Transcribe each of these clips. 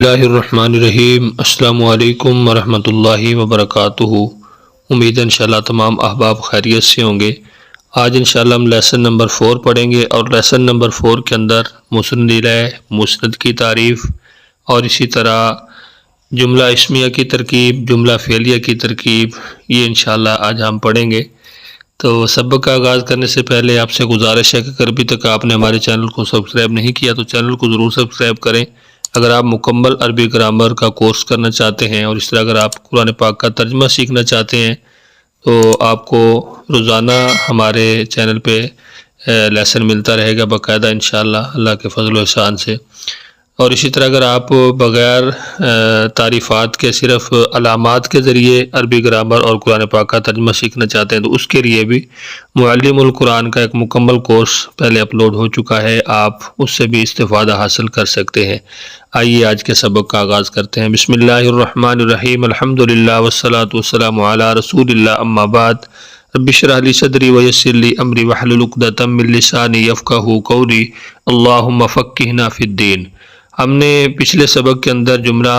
اللہ الرحمن الرحیم۔ السلام علیکم ورحمۃ اللہ وبرکاتہ۔ امید ہے انشاءاللہ تمام احباب خیریت سے ہوں گے۔ آج انشاءاللہ ہم لیسن نمبر 4 پڑھیں گے، اور لیسن نمبر 4 کے اندر مسند الیہ، مسند کی تعریف، اور اسی طرح جملہ اسمیہ کی ترکیب، جملہ فعلیہ کی ترکیب، یہ انشاءاللہ آج ہم پڑھیں گے۔ تو سبق کا آغاز کرنے سے پہلے آپ سے گزارش ہے کہ اگر ابھی تک آپ نے ہمارے چینل کو سبسکرائب نہیں کیا تو چینل کو ضرور سبسکرائب کریں۔ اگر آپ مکمل عربی گرامر کا کورس کرنا چاہتے ہیں، اور اس طرح اگر آپ قرآن پاک کا ترجمہ سیکھنا چاہتے ہیں، تو آپ کو روزانہ ہمارے چینل پہ لیسن ملتا رہے گا باقاعدہ انشاءاللہ اللہ کے فضل و احسان سے۔ اور اسی طرح اگر آپ بغیر تعریفات کے صرف علامات کے ذریعے عربی گرامر اور قرآن پاک کا ترجمہ سیکھنا چاہتے ہیں، تو اس کے لیے بھی معلم القرآن کا ایک مکمل کورس پہلے اپلوڈ ہو چکا ہے، آپ اس سے بھی استفادہ حاصل کر سکتے ہیں۔ آئیے آج کے سبق کا آغاز کرتے ہیں۔ بسم اللہ الرحمن الرحیم، الحمدللہ والصلاة والسلام علی رسول اللہ، اما بعد، رب اشرح لی صدری ویسر لی امری واحلل عقدۃ من لسانی یفقہوا قولی، اللہم فقہنا فی الدین۔ ہم نے پچھلے سبق کے اندر جملہ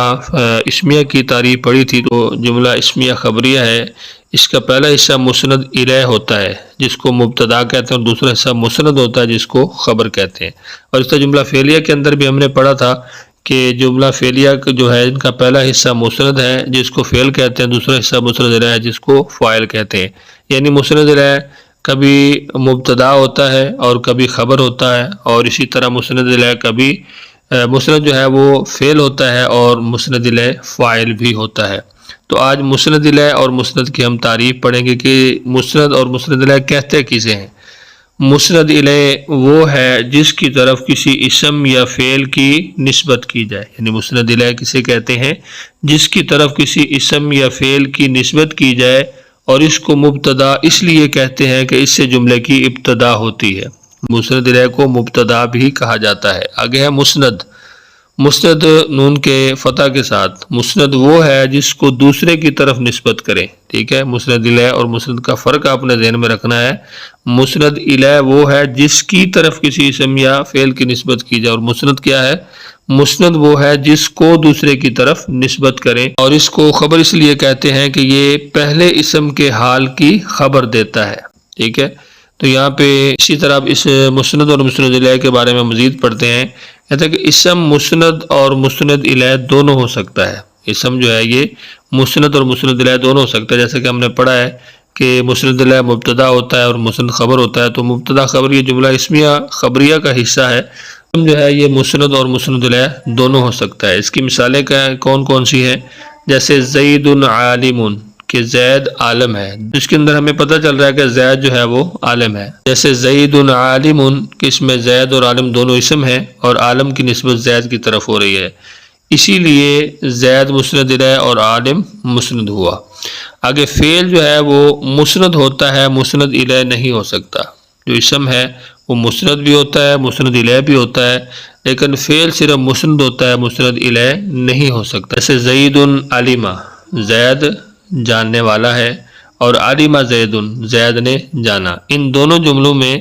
اسمیہ کی تعریف پڑھی تھی، تو جملہ اسمیہ خبریہ ہے، اس کا پہلا حصہ مسند الیہ ہوتا ہے جس کو مبتدا کہتے ہیں، اور دوسرا حصہ مسند ہوتا ہے جس کو خبر کہتے ہیں۔ اور اس طرح جملہ فعلیہ کے اندر بھی ہم نے پڑھا تھا کہ جملہ فعلیہ جو ہے ان کا پہلا حصہ مسند ہے جس کو فعل کہتے ہیں، دوسرا حصہ مسند الیہ ہے جس کو فاعل کہتے ہیں۔ یعنی مسند الیہ کبھی مبتدا ہوتا ہے اور کبھی خبر ہوتا ہے، اور اسی طرح مسند الیہ کبھی مسند جو ہے وہ فعل ہوتا ہے اور مسند الیہ فاعل بھی ہوتا ہے۔ تو آج مسند الیہ اور مسند کی ہم تعریف پڑھیں گے کہ مسند اور مسند الیہ کہتے کسے ہیں۔ مسند الیہ وہ ہے جس کی طرف کسی اسم یا فعل کی نسبت کی جائے، یعنی مسند الیہ کسے کہتے ہیں جس کی طرف کسی اسم یا فعل کی نسبت کی جائے، اور اس کو مبتدا اس لیے کہتے ہیں کہ اس سے جملے کی ابتدا ہوتی ہے۔ مسند الیہ کو مبتدا بھی کہا جاتا ہے۔ آگے ہے مسند۔ مسند نون کے فتح کے ساتھ، مسند وہ ہے جس کو دوسرے کی طرف نسبت کریں، ٹھیک ہے۔ مسند الیہ اور مسند کا فرق آپ نے ذہن میں رکھنا ہے۔ مسند الیہ وہ ہے جس کی طرف کسی اسم یا فعل کی نسبت کی جائے، اور مسند کیا ہے؟ مسند وہ ہے جس کو دوسرے کی طرف نسبت کریں، اور اس کو خبر اس لیے کہتے ہیں کہ یہ پہلے اسم کے حال کی خبر دیتا ہے، ٹھیک ہے۔ تو یہاں پہ اسی طرح اس مسند اور مسند الیہ کے بارے میں مزید پڑھتے ہیں۔ کہتے ہیں کہ اسم مسند اور مسند الیہ دونوں ہو سکتا ہے۔ اسم جو ہے یہ مسند اور مسند الیہ دونوں ہو سکتا ہے، جیسے کہ ہم نے پڑھا ہے کہ مسند الیہ مبتدا ہوتا ہے اور مسند خبر ہوتا ہے۔ تو مبتدا خبر یہ جملہ اسمیہ خبریہ کا حصہ ہے، جو ہے یہ مسند اور مسند الیہ دونوں ہو سکتا ہے۔ اس کی مثالیں کون کون سی ہیں؟ جیسے زید عالم، کہ زید عالم ہے، جس کے اندر ہمیں پتہ چل رہا ہے کہ زید جو ہے وہ عالم ہے۔ جیسے زید عالم، کہ اس میں زید اور عالم دونوں اسم ہیں، اور عالم کی نسبت زید کی طرف ہو رہی ہے، اسی لیے زید مسند الیہ اور عالم مسند ہوا۔ آگے فعل جو ہے وہ مسند ہوتا ہے، مسند الیہ نہیں ہو سکتا۔ جو اسم ہے وہ مسند بھی ہوتا ہے، مسند الیہ بھی ہوتا ہے، لیکن فعل صرف مسند ہوتا ہے، مسند الیہ نہیں ہو سکتا۔ جیسے زید علمہ، زید جاننے والا ہے، اور علمہ زید، زید نے جانا۔ ان دونوں جملوں میں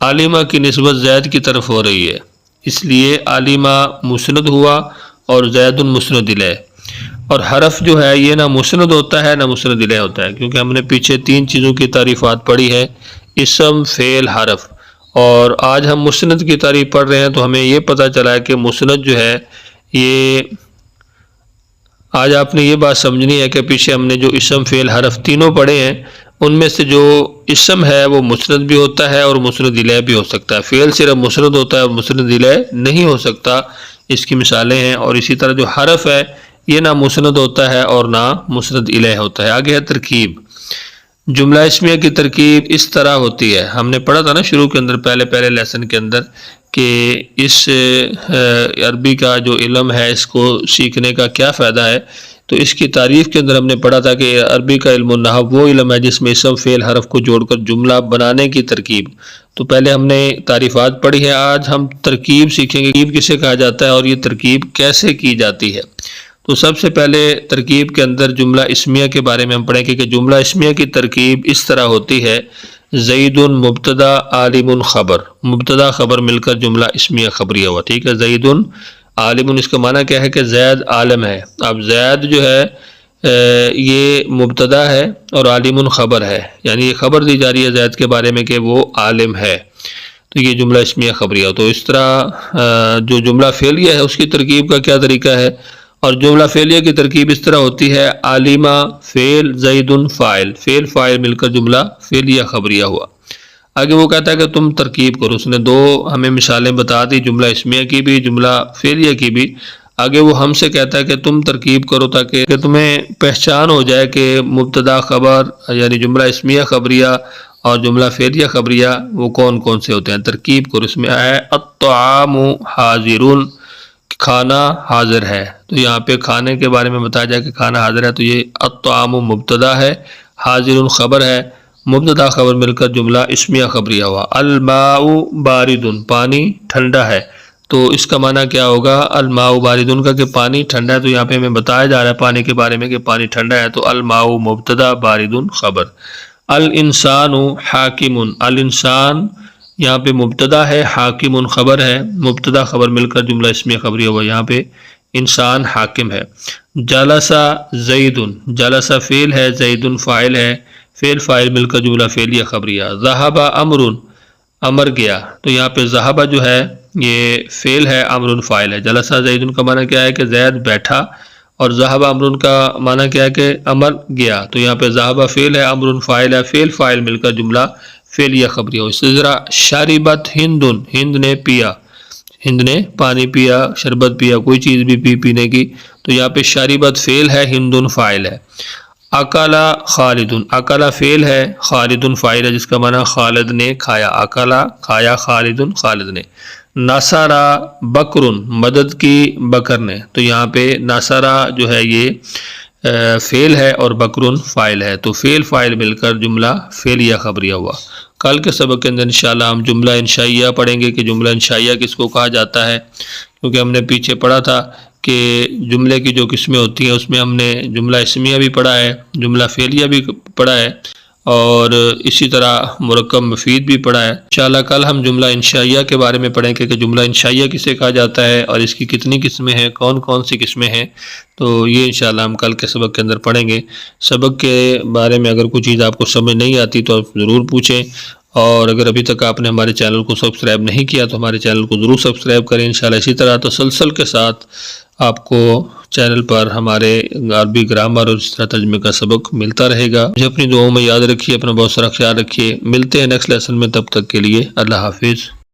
علمہ کی نسبت زید کی طرف ہو رہی ہے، اس لیے علمہ مسند ہوا اور زید مسند الیہ۔ اور حرف جو ہے یہ نہ مسند ہوتا ہے نہ مسند الیہ ہوتا ہے، کیونکہ ہم نے پیچھے 3 چیزوں کی تعریفات پڑھی ہے، اسم، فعل، حرف۔ اور آج ہم مسند کی تعریف پڑھ رہے ہیں، تو ہمیں یہ پتہ چلا ہے کہ مسند جو ہے یہ، آج آپ نے یہ بات سمجھنی ہے کہ پیچھے ہم نے جو اسم، فعل، حرف تینوں پڑھے ہیں، ان میں سے جو اسم ہے وہ مسند بھی ہوتا ہے اور مسند الیہ بھی ہو سکتا ہے۔ فعل صرف مسند ہوتا ہے اور مسند الیہ نہیں ہو سکتا، اس کی مثالیں ہیں۔ اور اسی طرح جو حرف ہے یہ نہ مسند ہوتا ہے اور نہ مسند الیہ ہوتا ہے۔ آگے ہے ترکیب۔ جملہ اسمیہ کی ترکیب اس طرح ہوتی ہے، ہم نے پڑھا تھا نا شروع کے اندر، پہلے لیسن کے اندر، کہ اس عربی کا جو علم ہے اس کو سیکھنے کا کیا فائدہ ہے۔ تو اس کی تعریف کے اندر ہم نے پڑھا تھا کہ عربی کا علم النحو وہ علم ہے جس میں اسم، فعل، حرف کو جوڑ کر جملہ بنانے کی ترکیب۔ تو پہلے ہم نے تعریفات پڑھی ہے، آج ہم ترکیب سیکھیں گے، ترکیب کسے کہا جاتا ہے اور یہ ترکیب کیسے کی جاتی ہے۔ تو سب سے پہلے ترکیب کے اندر جملہ اسمیہ کے بارے میں ہم پڑھیں گے کہ جملہ اسمیہ کی ترکیب اس طرح ہوتی ہے، زید مبتدا عالم خبر، مبتدا خبر مل کر جملہ اسمیہ خبریہ ہوا، ٹھیک ہے۔ زید عالم اس کا معنی کیا ہے کہ زید عالم ہے. اب زید جو ہے یہ مبتدا ہے اور عالم خبر ہے، یعنی یہ خبر دی جا رہی ہے زید کے بارے میں کہ وہ عالم ہے. تو یہ جملہ اسمیہ خبریہ. تو اس طرح جو جملہ فعلیہ ہے اس کی ترکیب کا کیا طریقہ ہے، اور جملہ فعلیہ کی ترکیب اس طرح ہوتی ہے عالمہ فعل زید فاعل، فعل فاعل مل کر جملہ فعلیہ خبریہ ہوا. آگے وہ کہتا ہے کہ تم ترکیب کرو. اس نے دو ہمیں مثالیں بتا دی، جملہ اسمیہ کی بھی جملہ فعلیہ کی بھی. آگے وہ ہم سے کہتا ہے کہ تم ترکیب کرو تاکہ کہ تمہیں پہچان ہو جائے کہ مبتدا خبر یعنی جملہ اسمیہ خبریہ اور جملہ فعلیہ خبریہ وہ کون کون سے ہوتے ہیں. ترکیب کرو. اس میں ہے الطعام حاضرون، کھانا حاضر ہے. تو یہاں پہ کھانے کے بارے میں بتایا جائے کہ کھانا حاضر ہے، تو یہ الطعام مبتدا ہے، حاضر خبر ہے، مبتدا خبر مل کر جملہ اسمیہ خبریہ ہوا. الماء بارد، پانی ٹھنڈا ہے. تو اس کا معنی کیا ہوگا الماء بارد کا کہ پانی ٹھنڈا ہے. تو یہاں پہ ہمیں بتایا جا رہا ہے پانی کے بارے میں کہ پانی ٹھنڈا ہے، تو الماء مبتدا بارد خبر. الانسان حاکم، الانسان یہاں پہ مبتدا ہے، حاکم خبر ہے، مبتدا خبر مل کر جملہ اسمیہ خبریہ ہوا. یہاں پہ انسان حاکم ہے. جلس زید، جلس فعل ہے، زید فاعل ہے، فعل فاعل مل کر جملہ فعلیہ خبریہ. ذہب امر، امر گیا. تو یہاں پہ ذہب جو ہے یہ فعل ہے، امر فاعل ہے. جلس زید کا معنی کیا ہے کہ زید بیٹھا، اور ذہب امر کا معنی کیا ہے کہ امر گیا. تو یہاں پہ ذہب فعل ہے، امر فاعل ہے، فعل فاعل مل کر جملہ فعلیہ خبریہ ہو. اسی طرح شربت ہند، ہند نے پیا، ہند نے پانی پیا، شربت پیا، کوئی چیز بھی پینے کی. تو یہاں پہ شربت فعل ہے، ہند فاعل ہے. اکلا خالد، اکلا فعل ہے، خالد فاعل ہے جس کا معنی خالد نے کھایا. اکلا کھایا، خالد خالد نے. نصرا بکر، مدد کی بکر نے. تو یہاں پہ نصرا جو ہے یہ فعل ہے اور بکر فاعل ہے. تو فعل فاعل مل کر جملہ فعلیہ خبریہ ہوا. کل کے سبق کے اندر انشاءاللہ ہم جملہ انشائیہ پڑھیں گے کہ جملہ انشائیہ کس کو کہا جاتا ہے، کیونکہ ہم نے پیچھے پڑھا تھا کہ جملے کی جو قسمیں ہوتی ہیں اس میں ہم نے جملہ اسمیہ بھی پڑھا ہے، جملہ فعلیہ بھی پڑھا ہے، اور اسی طرح مرکب مفید بھی پڑھا ہے. انشاءاللہ کل ہم جملہ انشائیہ کے بارے میں پڑھیں کہ جملہ انشائیہ کسے کہا جاتا ہے اور اس کی کتنی قسمیں ہیں، کون کون سی قسمیں ہیں. تو یہ انشاءاللہ ہم کل کے سبق کے اندر پڑھیں گے. سبق کے بارے میں اگر کوئی چیز آپ کو سمجھ نہیں آتی تو آپ ضرور پوچھیں، اور اگر ابھی تک آپ نے ہمارے چینل کو سبسکرائب نہیں کیا تو ہمارے چینل کو ضرور سبسکرائب کریں. انشاءاللہ اسی طرح تسلسل کے ساتھ آپ کو چینل پر ہمارے عربی گرامر اور اس طرح ترجمے کا سبق ملتا رہے گا. مجھے اپنی دعاؤں میں یاد رکھیے، اپنا بہت سارا خیال رکھیے. ملتے ہیں نیکسٹ لیسن میں، تب تک کے لیے اللہ حافظ.